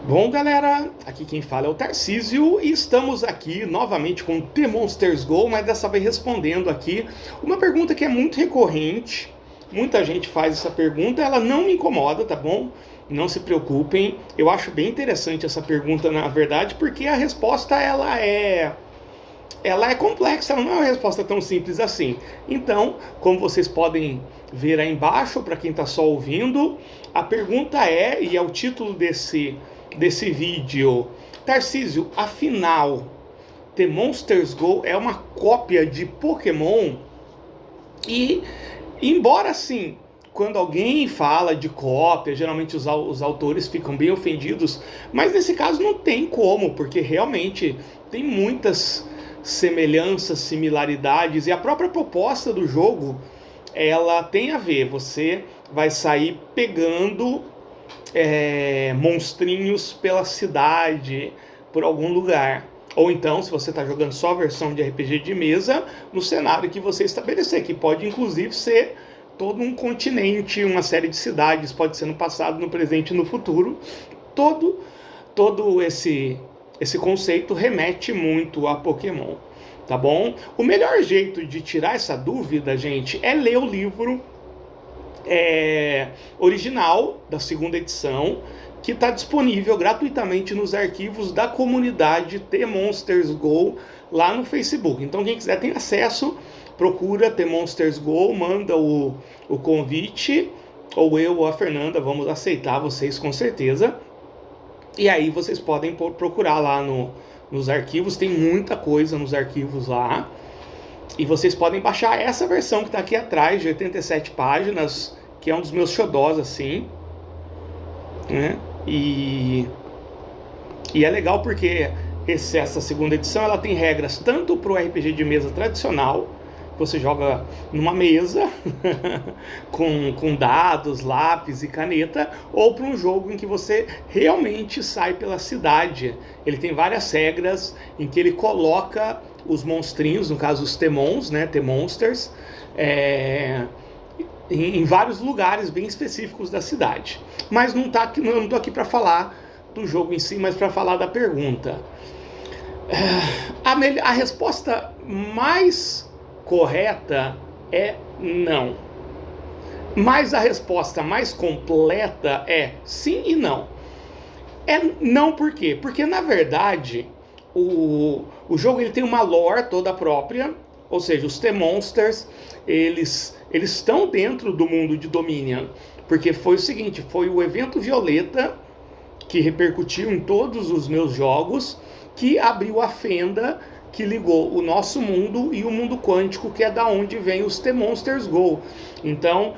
Bom, galera, aqui quem fala é o Tarcísio e estamos aqui novamente com The Monsters Go, mas dessa vez respondendo aqui uma pergunta que é muito recorrente. Muita gente faz essa pergunta, ela não me incomoda, tá bom? Não se preocupem, eu acho bem interessante essa pergunta, na verdade, porque a resposta ela é complexa, ela não é uma resposta tão simples assim. Então, como vocês podem ver aí embaixo, para quem está só ouvindo, a pergunta é, e é o título desse vídeo: Tarcísio, afinal, The Monsters Go é uma cópia de Pokémon? E, embora assim, quando alguém fala de cópia, geralmente os autores ficam bem ofendidos, mas nesse caso não tem como, porque realmente tem muitas semelhanças, similaridades, e a própria proposta do jogo, ela tem a ver. Você vai sair pegando monstrinhos pela cidade, por algum lugar. Ou então, se você está jogando só a versão de RPG de mesa, no cenário que você estabelecer, que pode inclusive ser todo um continente, uma série de cidades, pode ser no passado, no presente e no futuro. Todo esse conceito remete muito a Pokémon, tá bom? O melhor jeito de tirar essa dúvida, gente, é ler o livro original da segunda edição, que está disponível gratuitamente nos arquivos da comunidade The Monsters Go lá no Facebook. Então quem quiser tem acesso, procura The Monsters Go, manda o convite, ou eu ou a Fernanda vamos aceitar vocês com certeza. E aí vocês podem procurar lá nos arquivos, tem muita coisa nos arquivos lá. E vocês podem baixar essa versão que está aqui atrás, de 87 páginas, que é um dos meus xodós, assim, né? E é legal porque essa segunda edição ela tem regras tanto para o RPG de mesa tradicional, que você joga numa mesa com dados, lápis e caneta, ou para um jogo em que você realmente sai pela cidade. Ele tem várias regras em que ele coloca os monstrinhos, no caso os Temons, né, The Monsters, em vários lugares bem específicos da cidade. Mas não estou aqui para falar do jogo em si, mas para falar da pergunta. A resposta mais correta é não. Mas a resposta mais completa é sim e não. É não por quê? Porque na verdade o jogo ele tem uma lore toda própria, ou seja, os The Monsters eles estão dentro do mundo de Dominion, porque foi o seguinte, foi o evento Violeta que repercutiu em todos os meus jogos, que abriu a fenda que ligou o nosso mundo e o mundo quântico, que é da onde vem os The Monsters Go. Então,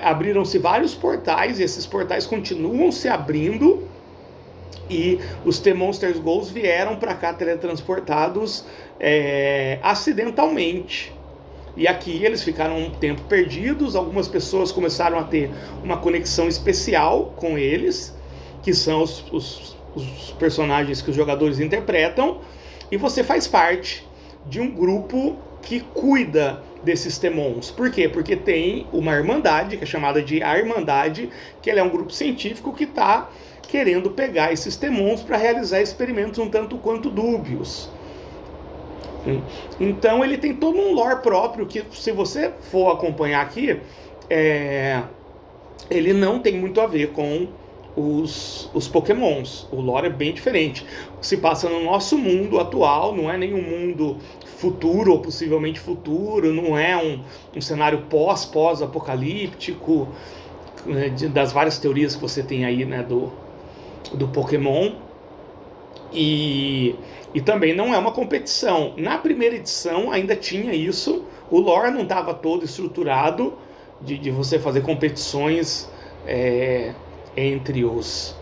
abriram-se vários portais, e esses portais continuam se abrindo, e os The Monsters Go vieram para cá teletransportados acidentalmente. E aqui eles ficaram um tempo perdidos, algumas pessoas começaram a ter uma conexão especial com eles, que são os personagens que os jogadores interpretam, e você faz parte de um grupo que cuida desses Temons. Por quê? Porque tem uma Irmandade, que é chamada de A Irmandade, que ela é um grupo científico que está querendo pegar esses Temons para realizar experimentos um tanto quanto dúbios. Então ele tem todo um lore próprio que, se você for acompanhar aqui, ele não tem muito a ver com os Pokémons. O lore é bem diferente. Se passa no nosso mundo atual, não é nenhum mundo futuro ou possivelmente futuro, não é um cenário pós-apocalíptico, das várias teorias que você tem aí, né, do Pokémon. E também não é uma competição. Na primeira edição ainda tinha isso, o lore não estava todo estruturado de você fazer competições entre os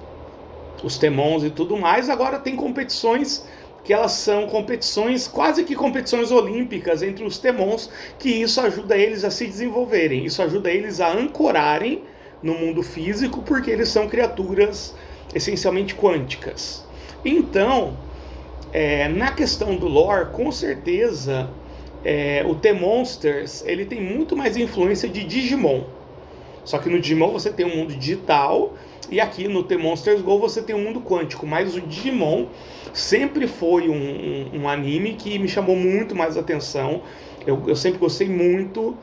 Temons e tudo mais. Agora tem competições que elas são competições, quase que competições olímpicas entre os Temons, que isso ajuda eles a se desenvolverem, isso ajuda eles a ancorarem no mundo físico, porque eles são criaturas essencialmente quânticas. Então, na questão do lore, com certeza, o The Monsters ele tem muito mais influência de Digimon. Só que no Digimon você tem um mundo digital E aqui no The Monsters Go você tem um mundo quântico, mas o Digimon sempre foi um anime que me chamou muito mais atenção. Eu sempre gostei muito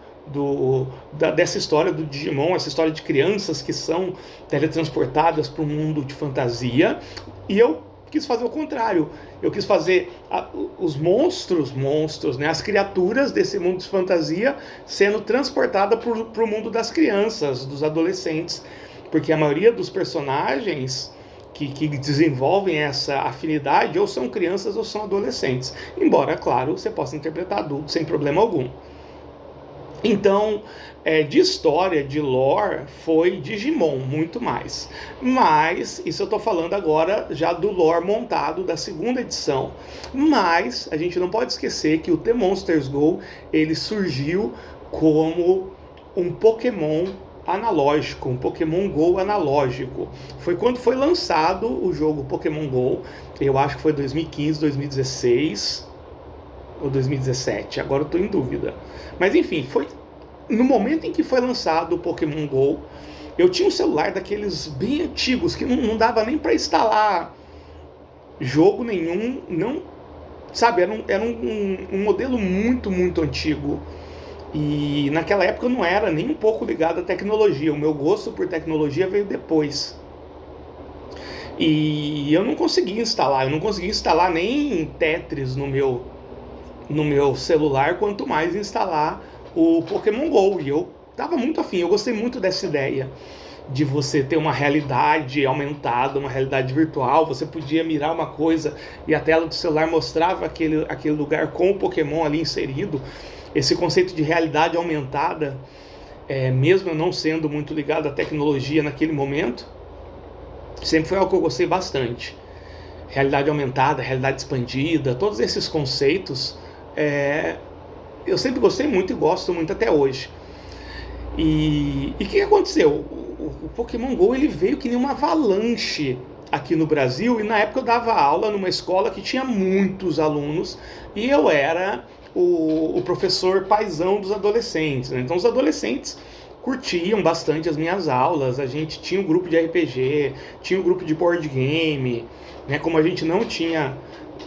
dessa história do Digimon, essa história de crianças que são teletransportadas para um mundo de fantasia. E eu quis fazer o contrário. Eu quis fazer os monstros, né, as criaturas desse mundo de fantasia sendo transportadas para o mundo das crianças, dos adolescentes. Porque a maioria dos personagens que desenvolvem essa afinidade ou são crianças ou são adolescentes. Embora, claro, você possa interpretar adultos sem problema algum. Então, de história, de lore, foi Digimon, muito mais. Mas, isso eu estou falando agora já do lore montado da segunda edição. Mas, a gente não pode esquecer que o The Monsters Go, ele surgiu como um Pokémon analógico, um Pokémon Go analógico. Foi quando foi lançado o jogo Pokémon Go, eu acho que foi 2015, 2016 ou 2017, agora eu estou em dúvida. Mas enfim, foi no momento em que foi lançado o Pokémon Go. Eu tinha um celular daqueles bem antigos, que não dava nem para instalar jogo nenhum, não, sabe, era um modelo muito, muito antigo. E naquela época eu não era nem um pouco ligado à tecnologia. O meu gosto por tecnologia veio depois. E eu não conseguia instalar nem Tetris no meu celular, quanto mais instalar o Pokémon Go. E eu estava muito afim, eu gostei muito dessa ideia de você ter uma realidade aumentada, uma realidade virtual. Você podia mirar uma coisa e a tela do celular mostrava aquele lugar com o Pokémon ali inserido. Esse conceito de realidade aumentada, mesmo eu não sendo muito ligado à tecnologia naquele momento, sempre foi algo que eu gostei bastante. Realidade aumentada, realidade expandida, todos esses conceitos, eu sempre gostei muito e gosto muito até hoje. E o que aconteceu? O Pokémon Go, ele veio que nem uma avalanche aqui no Brasil, e na época eu dava aula numa escola que tinha muitos alunos, e eu era o professor paizão dos adolescentes, né? Então os adolescentes curtiam bastante as minhas aulas. A gente tinha um grupo de RPG, tinha um grupo de board game, né? Como a gente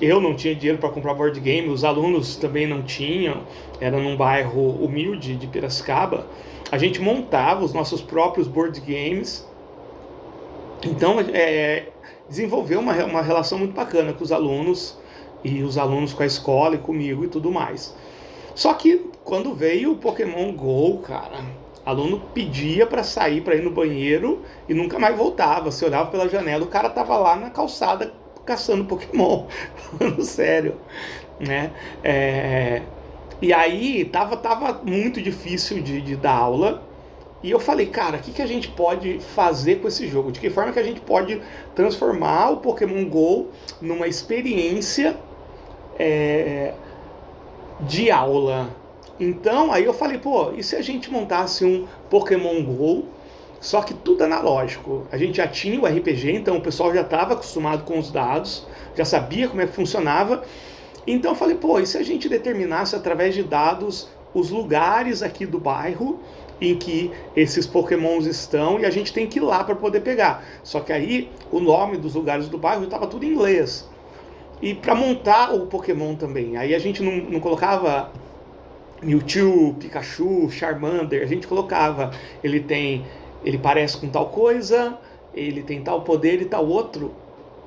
eu não tinha dinheiro para comprar board game, os alunos também não tinham, era num bairro humilde de Piracicaba, a gente montava os nossos próprios board games. Então desenvolveu uma relação muito bacana com os alunos, e os alunos com a escola e comigo e tudo mais. Só que quando veio o Pokémon Go, cara, aluno pedia para sair, para ir no banheiro, e nunca mais voltava. Você olhava pela janela, o cara tava lá na calçada caçando Pokémon. Falando sério, né? E aí tava muito difícil de dar aula. E eu falei, cara, o que a gente pode fazer com esse jogo? De que forma que a gente pode transformar o Pokémon Go numa experiência de aula? Então, aí eu falei, pô, e se a gente montasse um Pokémon Go, só que tudo analógico? A gente já tinha o RPG, então o pessoal já estava acostumado com os dados, já sabia como é que funcionava. Então eu falei, pô, e se a gente determinasse através de dados os lugares aqui do bairro em que esses Pokémons estão, e a gente tem que ir lá para poder pegar. Só que aí o nome dos lugares do bairro estava tudo em inglês. E para montar o Pokémon também, aí a gente não colocava Mewtwo, Pikachu, Charmander, a gente colocava, ele parece com tal coisa, ele tem tal poder e tal outro.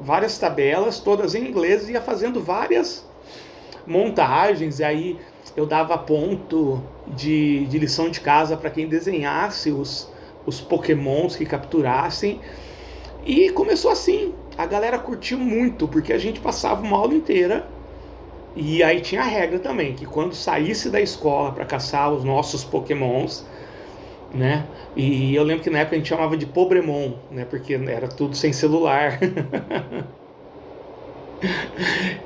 Várias tabelas, todas em inglês, e ia fazendo várias montagens. E aí eu dava ponto de lição de casa para quem desenhasse os Pokémons que capturassem. E começou assim. A galera curtiu muito, porque a gente passava uma aula inteira. E aí tinha a regra também, que quando saísse da escola para caçar os nossos Pokémons, né? E eu lembro que na época a gente chamava de Pobremon, né? Porque era tudo sem celular.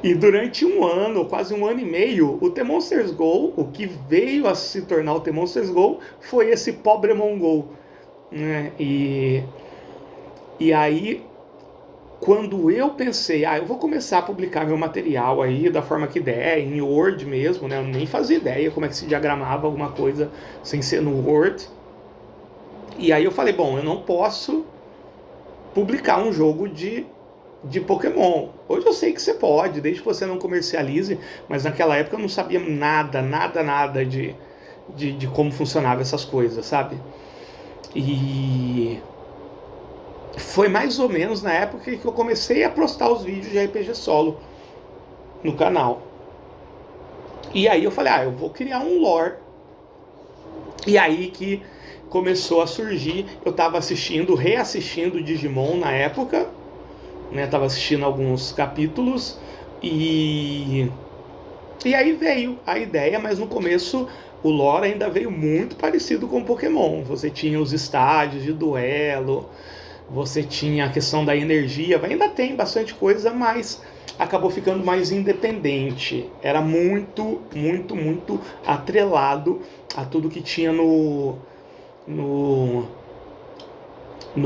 E durante um ano, quase um ano e meio, o The Monsters Go, o que veio a se tornar o The Monsters Go, foi esse Pobremon Go, né? E aí, quando eu pensei, eu vou começar a publicar meu material aí da forma que der, em Word mesmo, né? Eu nem fazia ideia como é que se diagramava alguma coisa sem ser no Word. E aí eu falei, bom, eu não posso publicar um jogo de Pokémon. Hoje eu sei que você pode, desde que você não comercialize, mas naquela época eu não sabia nada de como funcionava essas coisas, sabe? E foi mais ou menos na época que eu comecei a postar os vídeos de RPG solo no canal. E aí eu falei, eu vou criar um lore. E aí que começou a surgir, eu tava reassistindo Digimon na época, né? Tava assistindo alguns capítulos e aí veio a ideia, mas no começo o lore ainda veio muito parecido com Pokémon. Você tinha os estádios de duelo, você tinha a questão da energia, ainda tem bastante coisa, mas acabou ficando mais independente. Era muito atrelado a tudo que tinha no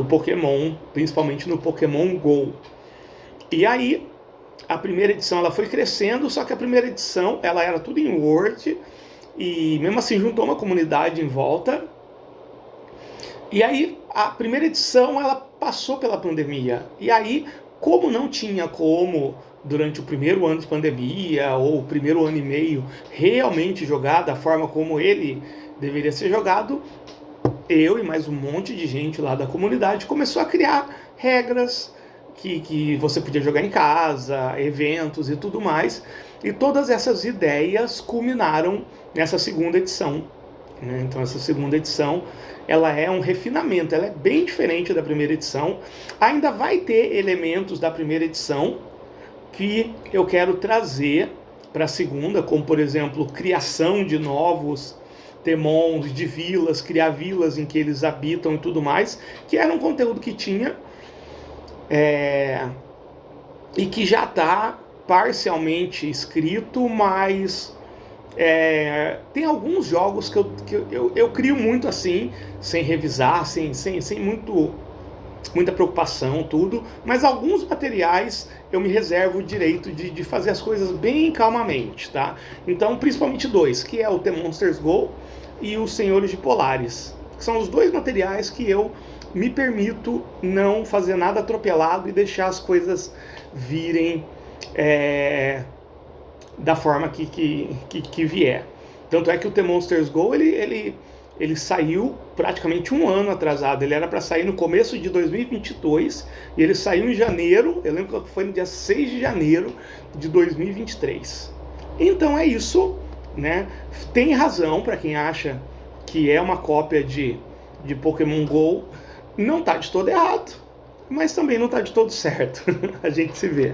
Pokémon, principalmente no Pokémon GO. E aí, a primeira edição ela foi crescendo, só que a primeira edição ela era tudo em Word, e mesmo assim juntou uma comunidade em volta. E aí, a primeira edição ela passou pela pandemia. E aí, como não tinha como, durante o primeiro ano de pandemia, ou o primeiro ano e meio, realmente jogar da forma como ele deveria ser jogado, eu e mais um monte de gente lá da comunidade começou a criar regras que você podia jogar em casa, eventos e tudo mais. E todas essas ideias culminaram nessa segunda edição. Então essa segunda edição ela é um refinamento, ela é bem diferente da primeira edição. Ainda vai ter elementos da primeira edição que eu quero trazer para a segunda, como por exemplo, criação de novos Temons, de vilas, criar vilas em que eles habitam e tudo mais, que era um conteúdo que tinha e que já está parcialmente escrito, mas tem alguns jogos que eu crio muito assim, sem revisar, sem muita preocupação, tudo, mas alguns materiais eu me reservo o direito de fazer as coisas bem calmamente, tá? Então, principalmente dois, que é o The Monsters Go e os Senhores de Polaris, que são os dois materiais que eu me permito não fazer nada atropelado e deixar as coisas virem da forma que vier. Tanto é que o The Monsters Go ele saiu praticamente um ano atrasado. Ele era para sair no começo de 2022 e ele saiu em janeiro. Eu lembro que foi no dia 6 de janeiro de 2023. Então é isso, né? Tem razão para quem acha que é uma cópia de Pokémon GO. Não tá de todo errado, mas também não tá de todo certo. A gente se vê.